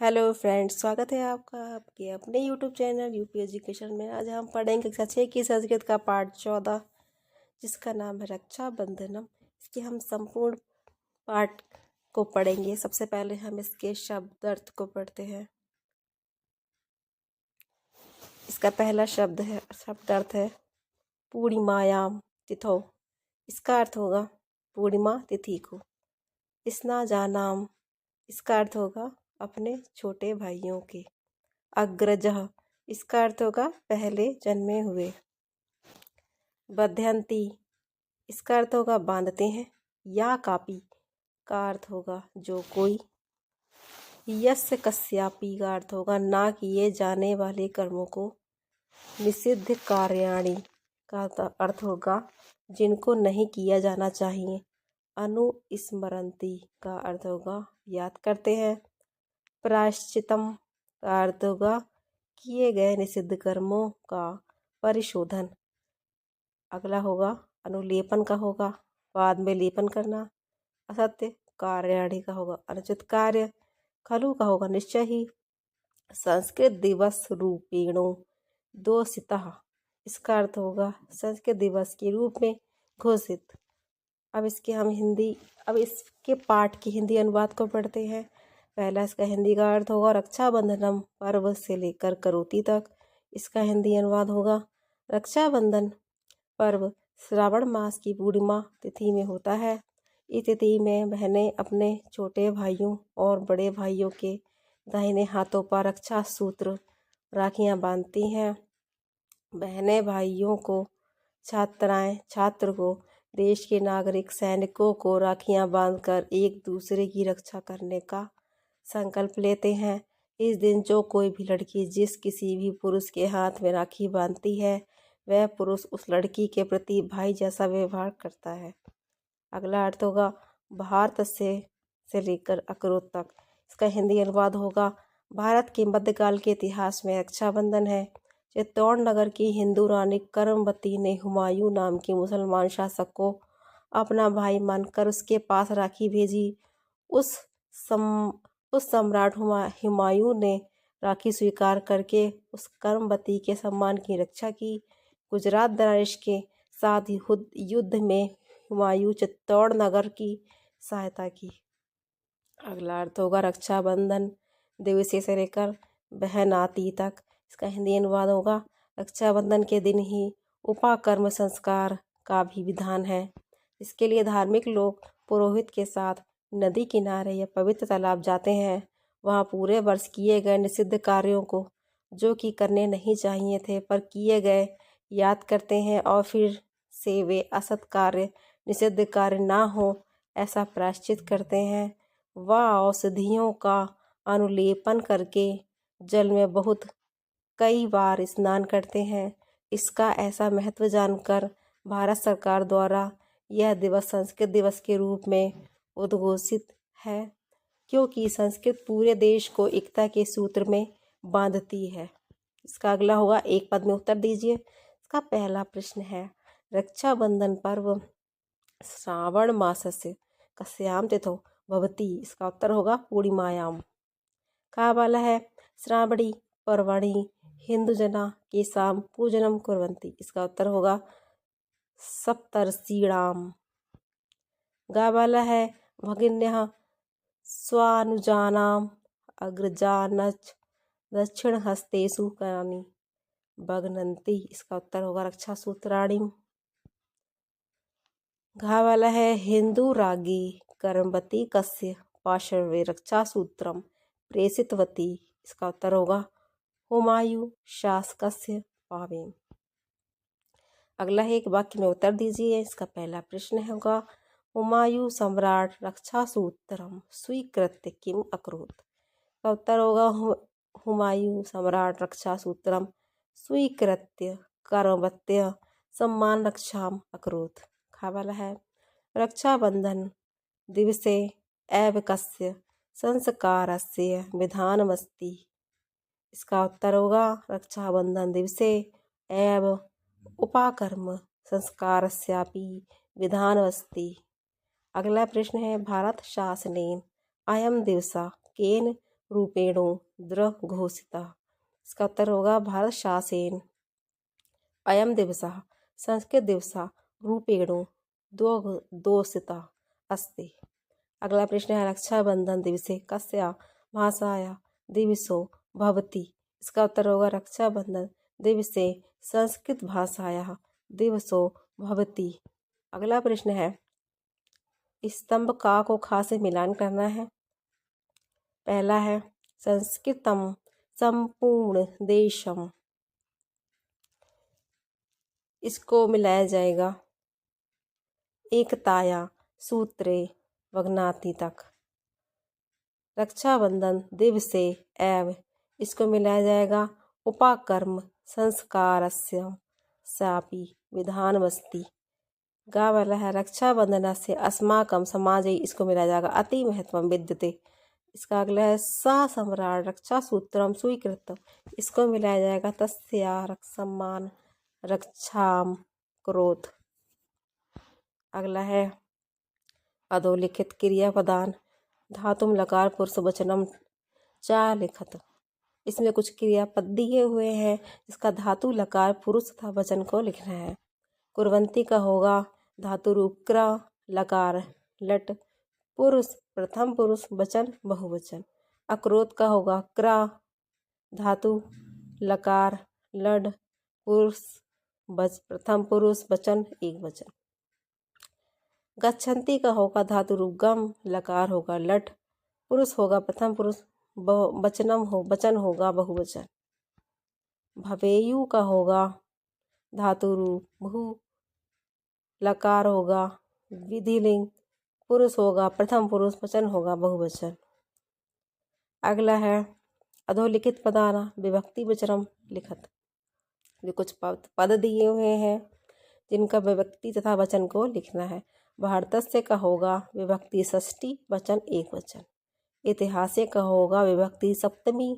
Hello friends, स्वागत है आपका आपके अपने यूट्यूब चैनल यूपी एजुकेशन में। आज हम पढ़ेंगे कक्षा 6 की संस्कृत का पाठ 14, जिसका नाम है रक्षाबंधनम। इसके हम संपूर्ण पाठ को पढ़ेंगे। सबसे पहले हम इसके शब्द अर्थ को पढ़ते हैं। इसका पहला शब्द अर्थ है पूर्णिमायाम तिथौ। इसका अर्थ होगा पूर्णिमा तिथि को। स्नाजानाम, इसका अर्थ होगा अपने छोटे भाइयों के। अग्रजः, इसका अर्थ होगा पहले जन्मे हुए। बध्यंती, इसका अर्थ होगा बांधते हैं। या कापी का अर्थ होगा जो कोई। यस्य कस्यापि का अर्थ होगा ना किए जाने वाले कर्मों को। निषिद्ध कार्याणि का अर्थ होगा जिनको नहीं किया जाना चाहिए। अनुस्मरन्ति का अर्थ होगा याद करते हैं। प्रायश्चितम का अर्थ होगा किए गए निषिद्ध कर्मों का परिशोधन। अगला होगा अनुलेपन का होगा बाद में लेपन करना। असत्य कार्याणि का होगा अनुचित कार्य। खलु का होगा निश्चय ही। संस्कृत दिवस रूपेणो दोषितः, इसका अर्थ होगा संस्कृत दिवस के रूप में घोषित। अब इसके पाठ की हिंदी अनुवाद को पढ़ते हैं। पहला इसका हिंदी का अर्थ होगा रक्षाबंधनम पर्व से लेकर करोती तक। इसका हिंदी अनुवाद होगा रक्षाबंधन पर्व श्रावण मास की पूर्णिमा तिथि में होता है। इस तिथि में बहनें अपने छोटे भाइयों और बड़े भाइयों के दाहिने हाथों पर रक्षा सूत्र राखियां बांधती हैं। बहनें भाइयों को, छात्र को, देश के नागरिक सैनिकों को राखियां बांधकर एक दूसरे की रक्षा करने का संकल्प लेते हैं। इस दिन जो कोई भी लड़की जिस किसी भी पुरुष के हाथ में राखी बांधती है, वह पुरुष उस लड़की के प्रति भाई जैसा व्यवहार करता है। अगला अर्थ होगा भारत से लेकर अखरोट तक। इसका हिंदी अनुवाद होगा भारत के मध्यकाल के इतिहास में रक्षाबंधन है। चित्तौड़ नगर की हिंदू रानी कर्मवती ने हुमायूं नाम के मुसलमान शासक को अपना भाई मानकर उसके पास राखी भेजी। उस सम्राट हुमायूं ने राखी स्वीकार करके उस कर्मवती के सम्मान की रक्षा की। गुजरात दरारिश के साथ युद्ध में हुमायूं चित्तौड़ नगर की सहायता की। अगला अर्थ होगा रक्षाबंधन दिवस से लेकर बहन आती तक। इसका हिंदी अनुवाद होगा रक्षाबंधन के दिन ही उपाकर्म संस्कार का भी विधान है। इसके लिए धार्मिक लोग पुरोहित के साथ नदी किनारे या पवित्र तालाब जाते हैं। वहाँ पूरे वर्ष किए गए निषिद्ध कार्यों को, जो कि करने नहीं चाहिए थे पर किए गए, याद करते हैं और फिर से वे असत कार्य, निषिद्ध कार्य ना हो ऐसा प्रायश्चित करते हैं। वह औषधियों का अनुलेपन करके जल में बहुत कई बार स्नान करते हैं। इसका ऐसा महत्व जानकर भारत सरकार द्वारा यह दिवस संस्कृत दिवस के रूप में उद्घोषित है, क्योंकि संस्कृत पूरे देश को एकता के सूत्र में बांधती है। इसका अगला होगा एक पद में उत्तर दीजिए। इसका पहला प्रश्न है रक्षाबंधन पर्व श्रावण मासस्य कस्याम तिथौ भवति। इसका उत्तर होगा पूर्णिमायाम। कहा वाला है श्रावणी पर्वणि हिंदू जना के साम पूजनम कुर्वन्ति। इसका उत्तर होगा सप्तर्षीणाम। गा वाला है भगिन्यः स्वानुजानाम अग्रजानच दक्षिण हस्तेषु करानि बघ्नन्ति। इसका उत्तर होगा रक्षा सूत्राणि। घा वाला है हिंदू रागी कर्मवती कस्य पार्श्वे रक्षा सूत्रम प्रेषितवती। इसका उत्तर होगा हुमायूं शासकस्य पावेन। अगला है एक वाक्य में उत्तर दीजिए। इसका पहला प्रश्न होगा हुमायूं सम्राट रक्षा सूत्रम स्वीकृत्य किम अकरोत्। का उत्तर होगा हुमायूं सम्राट रक्षा सूत्रम स्वीकृत्य कर्मवत्य सम्मान रक्षाम अकरोत्। खा वाला है रक्षाबंधन दिवसे एव कस्य संस्कारस्य विधानमस्ति। इसका उत्तर होगा रक्षाबंधन दिवसे एव उपाकर्म संस्कारस्यापि विधानमस्ति। अगला प्रश्न है भारत शासनेन अयं दिवस केन रूपेणो दृढ़ घोषिता। इसका उत्तर होगा भारत शासेन। अयम दिवसः संस्कृत दिवसः रूपेणो द्वोषिता अस्ति। अगला प्रश्न है रक्षाबंधन दिवसे कस्या भाषाया दिवसो भवति। इसका उत्तर होगा रक्षाबंधन दिवसे संस्कृत भाषाया दिवसो भवति। अगला प्रश्न है स्तंभ का को खा से मिलान करना है। पहला है संस्कृतम संपूर्ण देशम, इसको मिलाया जाएगा एकताया सूत्रे वग्नाति तक। रक्षाबंधन दिवसे एव, इसको मिलाया जाएगा उपाकर्म संस्कारस्य सापि विधानमस्ति। गा वाला है रक्षाबंधनस्य अस्माकं समाजे, इसको मिलाया जाएगा अति महत्वं विद्यते। इसका अगला है सा सम्राट रक्षा सूत्रम स्वीकृत, इसको मिलाया जाएगा तस्या सम्मान रक्षाम क्रोध। अगला है अधोलिखित क्रियापदान धातुम लकार पुरुष वचनम चा लिखत। इसमें कुछ क्रियापद दिए हुए हैं जिसका धातु लकार पुरुष तथा वचन को लिखना है। कुर्वंती का होगा धातु रूप क्र लकार लट पुरुष प्रथम पुरुष वचन बहुवचन। अक्रोध का होगा क्र धातु लकार लड पुरुष प्रथम पुरुष वचन एक वचन। गच्छन्ति का होगा धातु रूप गम लकार होगा लट पुरुष होगा प्रथम पुरुष वचन होगा बहुवचन। भवेयु का होगा धातु रूप भू लकार होगा विधिलिंग पुरुष होगा प्रथम पुरुष वचन होगा बहुवचन। अगला है अधोलिखित पदाना विभक्ति विचरम लिखत। ये कुछ पद दिए हुए हैं जिनका विभक्ति तथा वचन को लिखना है। भारतस्य का होगा विभक्ति षष्ठी वचन एक वचन। इतिहासे का होगा विभक्ति सप्तमी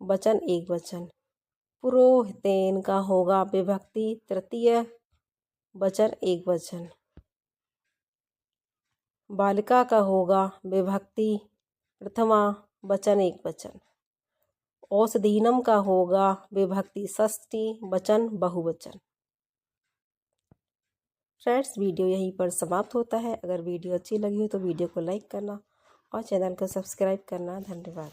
वचन एक वचन। पुरोहितेन का होगा विभक्ति तृतीय वचन एक वचन। बालिका का होगा विभक्ति प्रथमा वचन एक वचन। औषधीनम का होगा विभक्ति षष्ठी वचन बहुवचन। फ्रेंड्स वीडियो यहीं पर समाप्त होता है। अगर वीडियो अच्छी लगी हो तो वीडियो को लाइक करना और चैनल को सब्सक्राइब करना। धन्यवाद।